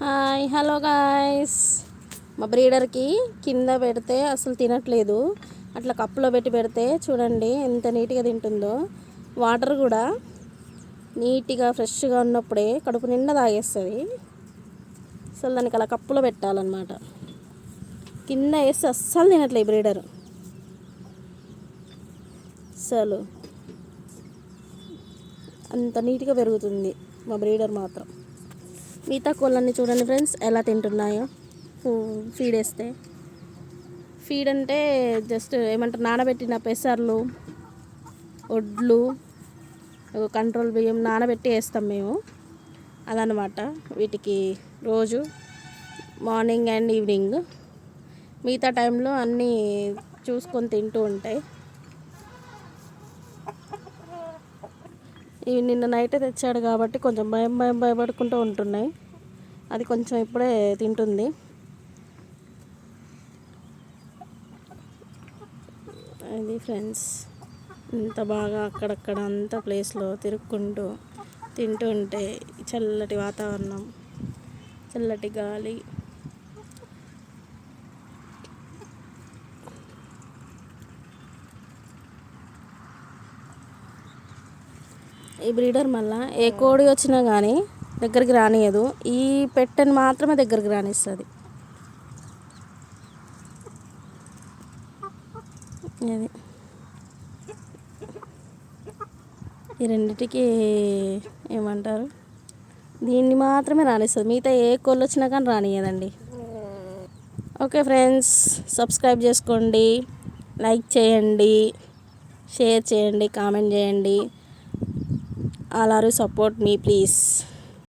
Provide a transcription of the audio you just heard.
Hi hello guys. మా బ్రీడర్కి కింద పెడితే అసలు తినట్లేదు. అట్లా కప్పులో పెట్టి పెడితే చూడండి ఎంత నీట్గా తింటుందో. వాటర్ కూడా నీట్గా ఫ్రెష్గా ఉన్నప్పుడే కడుపు నిండా తాగేస్తుంది. అసలు దానికి అలా కప్పులో పెట్టాలన్నమాట. కింద వేస్తే అస్సలు తినట్లేదు బ్రీడర్. అసలు అంత నీట్గా పెరుగుతుంది మా బ్రీడర్ మాత్రం. మిగతా కోళ్ళన్నీ చూడండి ఫ్రెండ్స్ ఎలా తింటున్నాయో ఫీడ్ వేస్తే. ఫీడ్ అంటే జస్ట్ ఏమంటారు, నానబెట్టిన పెసర్లు, ఒడ్లు, కంట్రోల్ బియ్యం నానబెట్టి వేస్తాం మేము. అదనమాట వీటికి రోజు మార్నింగ్ అండ్ ఈవినింగ్. మిగతా టైంలో అన్నీ చూసుకొని తింటూ ఉంటాయి. ఇవి నిన్న నైటే తెచ్చాడు కాబట్టి కొంచెం భయపడుకుంటూ ఉంటున్నాయి. అది కొంచెం ఇప్పుడే తింటుంది. అది ఫ్రెండ్స్, ఇంత బాగా అక్కడక్కడ అంత ప్లేస్లో తిరుక్కుంటూ తింటూ ఉంటే చల్లటి వాతావరణం, చల్లటి గాలి. ఈ బ్రీడర్ మళ్ళీ ఏ కోడి వచ్చినా కానీ దగ్గరికి రానియదు. ఈ పెట్టని మాత్రమే దగ్గరికి రానిస్తుంది. అది ఈ రెండిటికి ఏమంటారు, దీన్ని మాత్రమే రానిస్తుంది. మిగతా ఏ కోళ్ళు వచ్చినా కానీ రానియదండి. ఓకే ఫ్రెండ్స్, సబ్స్క్రైబ్ చేసుకోండి, లైక్ చేయండి, షేర్ చేయండి, కామెంట్ చేయండి. All are you support me please.